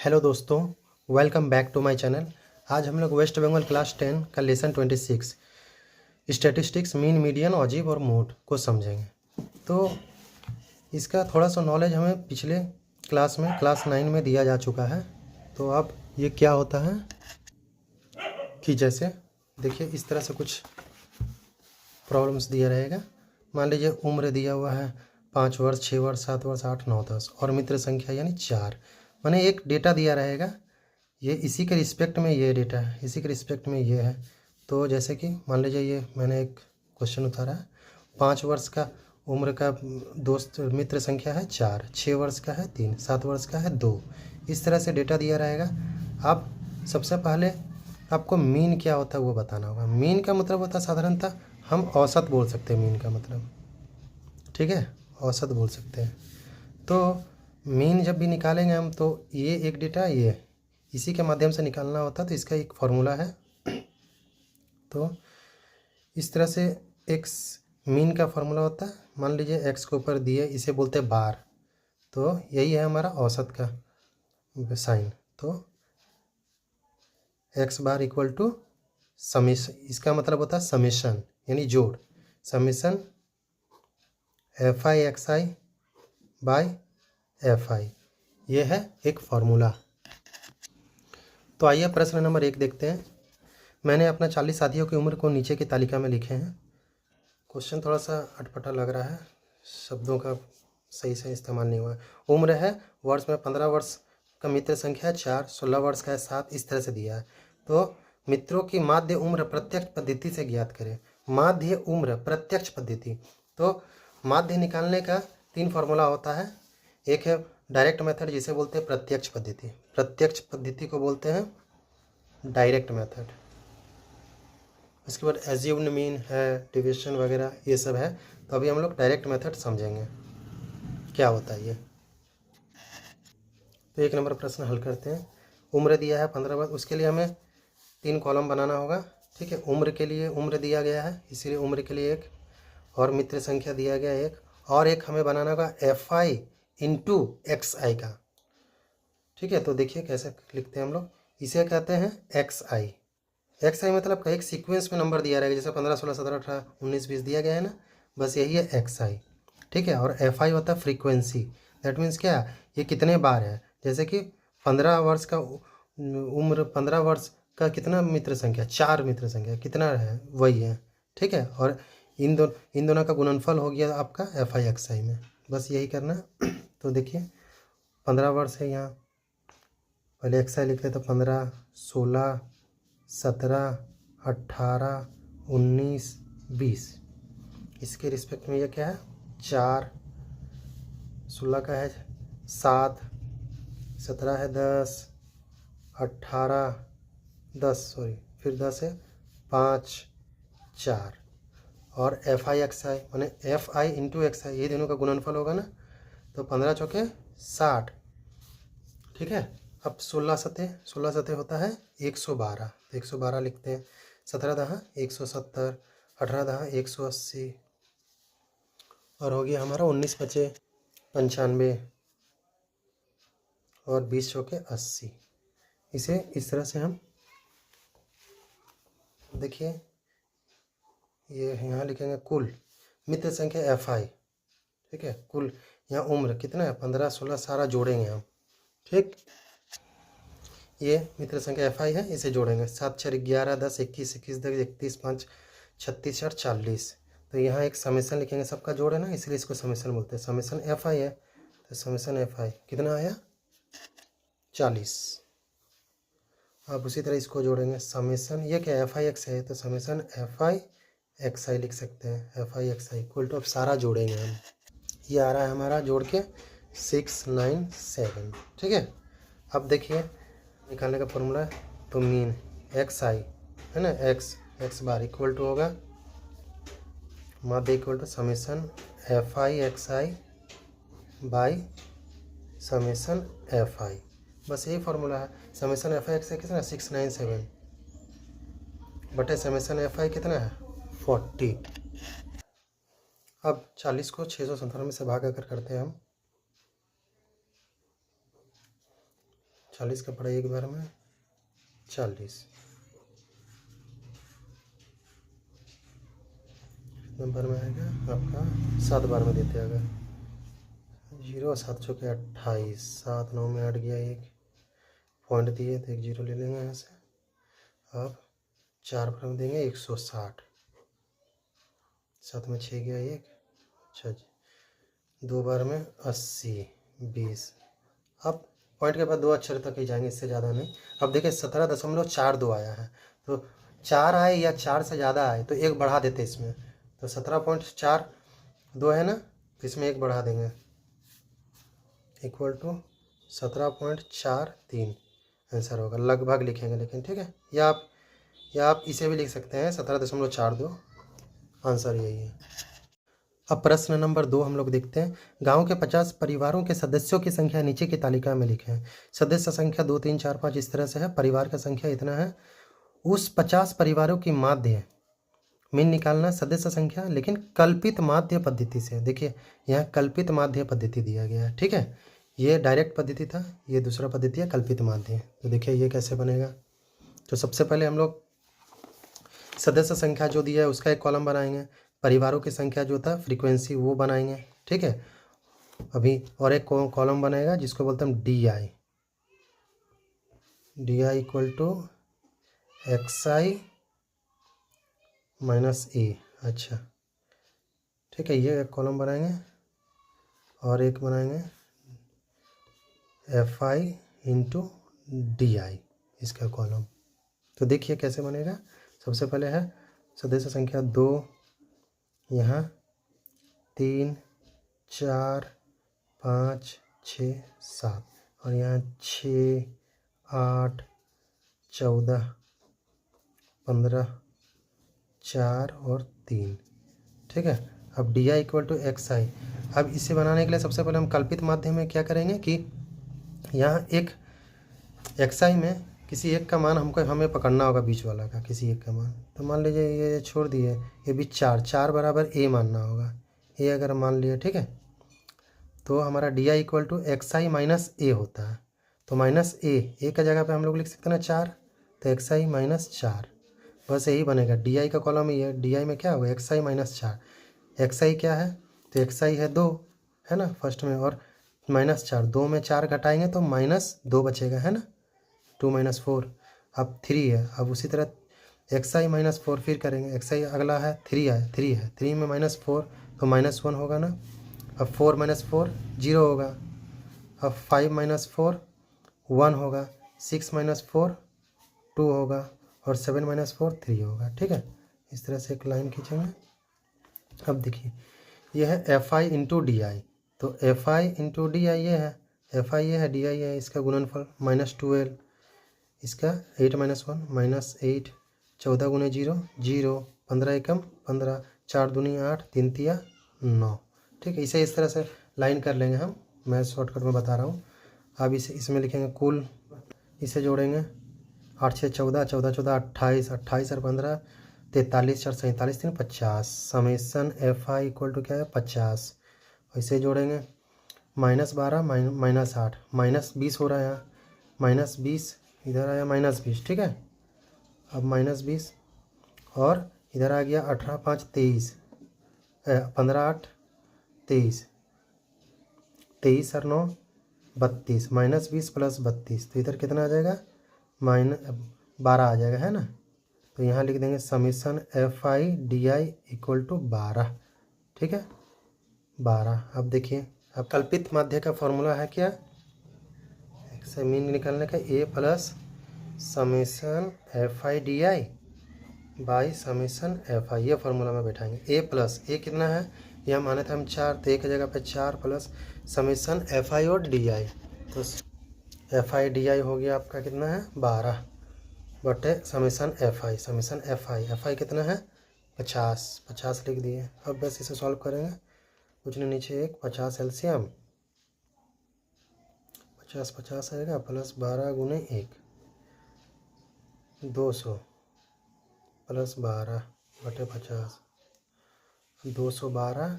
Hello दोस्तों, welcome back to my channel. आज हम लोग वेस्ट बंगाल क्लास 10 का लेसन 26 स्टैटिस्टिक्स मीन मीडियन अजीब और मोड को समझेंगे। तो इसका थोड़ा सा नॉलेज हमें पिछले क्लास 9 में दिया जा चुका है। तो अब ये क्या होता है कि जैसे देखिए इस तरह से कुछ प्रॉब्लम्स दिया रहेगा। मान लीजिए उम्र दिया हुआ है 5 वर्ष, 6 वर्ष, 7 वर्ष, 8, 9, 10 और मित्र संख्या यानी 4। माने एक डेटा दिया रहेगा, ये इसी के रिस्पेक्ट में ये डेटा है, इसी के रिस्पेक्ट में ये है। तो जैसे कि मान लीजिए ये मैंने एक क्वेश्चन उतारा है, 5 वर्ष का उम्र का दोस्त मित्र संख्या है 4, 6 वर्ष का है 3, 7 वर्ष का है 2। इस तरह से डेटा दिया रहेगा। आप सबसे पहले आपको मीन क्या होता है वो बताना होगा। मीन का मतलब होता है साधारणतः हम औसत बोल सकते हैं। मीन का मतलब, ठीक है, औसत बोल सकते हैं। तो मीन जब भी निकालेंगे हम तो ये एक डेटा ये इसी के माध्यम से निकालना होता है। तो इसका एक फॉर्मूला है। तो इस तरह से एक्स मीन का फॉर्मूला होता है। मान लीजिए एक्स के ऊपर दिए, इसे बोलते हैं बार। तो यही है हमारा औसत का साइन। तो x bar equal to summation, इसका मतलब होता है समेशन यानी जोड़। Summation f i x i by f i, ये है एक फॉर्मूला। तो आइए प्रश्न नंबर 1 देखते हैं। मैंने अपना 40 साथियों की उम्र को नीचे की तालिका में लिखे हैं। क्वेश्चन थोड़ा सा अटपटा लग रहा है, शब्दों का सही से इस्तेमाल नहीं हुआ है। उम्र है वर्ष में 15 वर्ष का मित्र संख्या है 4, 16 वर्ष का है 7, इस तरह से दिया है। तो मित्रों की माध्य उम्र प्रत्यक्ष पद्धति से ज्ञात करें। माध्य उम्र प्रत्यक्ष पद्धति, तो माध्य निकालने का 3 फार्मूला होता है। एक है डायरेक्ट मेथड जिसे बोलते हैं प्रत्यक्ष पद्धति। प्रत्यक्ष पद्धति को बोलते हैं डायरेक्ट मेथड। उसके बाद एज्यूम्ड मीन है, डिविजन वगैरह ये सब है। तो अभी हम लोग डायरेक्ट मेथड समझेंगे क्या होता है ये। तो 1 नंबर प्रश्न हल करते हैं। उम्र दिया है 15 वर्ष, उसके लिए हमें 3 कॉलम बनाना होगा। ठीक है, उम्र के लिए उम्र दिया गया है, इसीलिए उम्र के लिए 1, और मित्र संख्या दिया गया 1, और एक हमें बनाना होगा एफ आई इंटू एक्स आई का। ठीक है, तो देखिए कैसे लिखते हैं हम लोग। इसे कहते हैं एक्स आई। एक्स आई मतलब एक सीक्वेंस में नंबर दिया रहेगा, जैसे 15, 16, 17, 18, 19, 20 दिया गया है ना, बस यही है एक्स आई। ठीक है, और एफ आई होता है फ्रीक्वेंसी। दैट मीन्स क्या, ये कितने बार है। जैसे कि 15 वर्ष का उम्र, 15 वर्ष का कितना मित्र संख्या, 4 मित्र संख्या कितना है वही है। ठीक है, और इन दोनों का गुणनफल हो गया आपका एफ आई एक्स आई में, बस यही करना। तो देखिए 15 वर्ष है, यहाँ पहले एक्स आई लिखते तो 15, 16, 17, 18, 19, 20। इसके रिस्पेक्ट में ये क्या है 4, 16 का है 7, 17 है 10, 18, 10 सॉरी, फिर 10 है 5, 4, और एफ आई एक्स आई मैंने एफ आई इंटू एक्स आई, ये दोनों का गुणनफल होगा ना। तो 15 चौके 60। ठीक है, अब 16 सतह होता है 112, तो 112 लिखते हैं। 17 दहा 170, 18 दहा 180, और हो गया हमारा 19 बचे 95, और 20 चौके 80। इसे इस तरह से हम देखिए, ये यहाँ लिखेंगे कुल मित्र संख्या एफ आई। ठीक है, कुल यहाँ उम्र कितना है 15, 16 सारा जोड़ेंगे हम। ठीक, ये मित्र संख्या एफ आई है, इसे जोड़ेंगे। 7, 4, 11, 10, 21, 21, 10, 31, 5, 36, 4, 40। तो यहाँ एक समेसन लिखेंगे, सबका जोड़ है ना, इसलिए इसको समेसन बोलते हैं। समेसन एफ आई है, तो समेसन एफ आई कितना आया 40। अब उसी तरह इसको जोड़ेंगे। समेसन ये क्या एफ आई एक्स है, तो summation f i x i लिख सकते हैं। F i x i equal to, अब सारा जोड़ेंगे हम। ये आ रहा है हमारा जोड़ के 697। ठीक है, अब देखिए निकालने का फॉर्मूला। तो मीन एक्स आई है ना, एक्स बार इक्वल टू होगा माध्य equal to summation f i x i by summation f i, बस यही फार्मूला है। Summation f i x i कितना 697 बटे समेसन एफ आई कितना है 40। अब 40 को 697 से भाग कर करते हैं हम। 40 का पड़ा एक बार में 40 नंबर में आएगा आपका 7 बार में देते अगर 0 7 चौके 28 7 9 में 8 गया एक पॉइंट दिए तो एक 0 ले लेंगे यहाँ से। अब 4 बार में देंगे 160 7 में 6 गया एक अच्छा जी 2 बार में 80 20। अब पॉइंट के बाद 2 अक्षर तक ही जाएंगे, इससे ज़्यादा नहीं। अब देखिए 17.42 आया है, तो 4 आए या 4 से ज़्यादा आए तो एक बढ़ा देते इसमें, तो 17.42 है ना, तो इसमें एक बढ़ा देंगे इक्वल टू 17.43 आंसर होगा। लगभग लिखेंगे लेकिन, ठीक है, या आप इसे भी लिख सकते हैं 17.42, आंसर यही है। अब प्रश्न नंबर 2 हम लोग देखते हैं। गांव के 50 परिवारों के सदस्यों की संख्या नीचे की तालिका में लिखें। सदस्य संख्या 2 3 4 5 इस तरह से है, परिवार का संख्या इतना है। उस 50 परिवारों की माध्य मीन निकालना, सदस्य संख्या, लेकिन कल्पित माध्य पद्धति से। देखिए यहाँ कल्पित माध्य पद्धति दिया गया है, ठीक है, ये डायरेक्ट पद्धति था, ये दूसरा पद्धति है कल्पित माध्य। तो देखिए ये कैसे बनेगा। तो सबसे पहले हम लोग सदस्य संख्या जो दिया है उसका एक कॉलम बनाएंगे, परिवारों की संख्या जो था फ्रीक्वेंसी वो बनाएंगे, ठीक है। अभी और एक कॉलम बनेगा जिसको बोलते हैं D I equal to XI minus A. अच्छा ठीक है, ये एक कॉलम बनाएंगे और एक बनाएंगे FI इंटू DI इसका कॉलम। तो देखिए कैसे बनेगा। सबसे पहले है सदस्य संख्या 2, यहाँ 3 4 5 6 7 और यहाँ 6 8 14 15 4 और 3, ठीक है। अब DI इक्वल टू XI। अब इसे बनाने के लिए सबसे पहले हम कल्पित माध्यम में क्या करेंगे कि यहाँ एक XI में किसी एक का मान हमें पकड़ना होगा, बीच वाला का किसी एक का मान। तो मान लीजिए ये छोड़ दिए, ये भी 4 बराबर A मानना होगा, A अगर मान लिया, ठीक है, तो हमारा DI equal to XI minus A होता है। तो माइनस A का जगह पे हम लोग लिख सकते हैं ना 4, तो XI माइनस 4, बस यही बनेगा। DI का कॉलम ही है, DI में क्या होगा XI माइनस 4। XI क्या है, तो XI है 2, है ना फर्स्ट में, और माइनस 4, 2 में 4 घटाएंगे तो -2 बचेगा, है ना, 2 - 4। अब 3 है, अब उसी तरह XI माइनस 4 फिर करेंगे, XI अगला है 3 है, 3 में -4 तो -1 होगा ना। अब 4 - 4 0 होगा। अब 5 - 4 1 होगा, 6 - 4 2 होगा और 7 - 4 3 होगा, ठीक है। इस तरह से एक लाइन खींचेंगे। अब देखिए ये है FI इंटू DI, तो FI इंटू DI ये है, FI ये है, DI है, इसका गुणनफल -12, इसका 8 - 1 -8, 14 गुने 0 0, 15 एकम 15, 4 दूनी 8, 3 तिया 9, ठीक है। इसे इस तरह से लाइन कर लेंगे हम, मैं शॉर्टकट में बता रहा हूँ। अब इसे इसमें लिखेंगे कुल, इसे जोड़ेंगे 8 6 14, 14 14 28, 28 और 15 43, 4 47 3 50, समेसन FI इक्वल टू क्या है 50। इसे जोड़ेंगे -12 -8 -20 हो रहा है यहाँ, -20 इधर आया -20, ठीक है। अब -20 और इधर आ गया 18 5 23, 15 8 23, 23 और 9 32, -20 प्लस 32, तो इधर कितना आ जाएगा -12 आ जाएगा, है ना। तो यहाँ लिख देंगे summation FI DI equal to 12, ठीक है 12। अब देखिए अब कल्पित माध्य का फॉर्मूला है क्या, मीन निकालने का A plus summation FI DI by summation FI, ये फार्मूला में बैठाएंगे। A प्लस A कितना है, यह माने थे हम 4, तो A की जगह पे 4 प्लस समीशन FI और DI, तो FI DI हो गया आपका कितना है 12 बटे समीशन FI कितना है 50 लिख दिए। अब बस इसे सॉल्व करेंगे, कुछ नहीं नीचे एक 50 एलसीएम 50 आएगा प्लस 12 गुने 1 200 प्लस 12 बटे 50, 212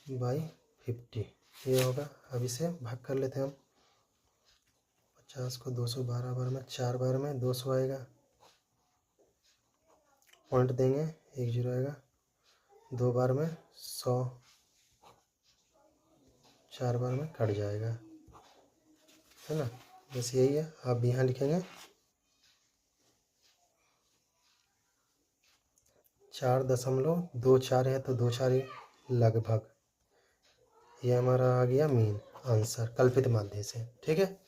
बाई 50 ये होगा। अब इसे भाग कर लेते हैं हम, 50 को 212 बार में 4 बार में 200 आएगा, पॉइंट देंगे, 1 जीरो आएगा, 2 बार में 100, 4 बार में कट जाएगा, है ना। बस यही है। आप यहाँ लिखेंगे 4.24 है तो 24 लगभग, ये हमारा आ गया मीन आंसर कल्पित माध्य से। ठीक है।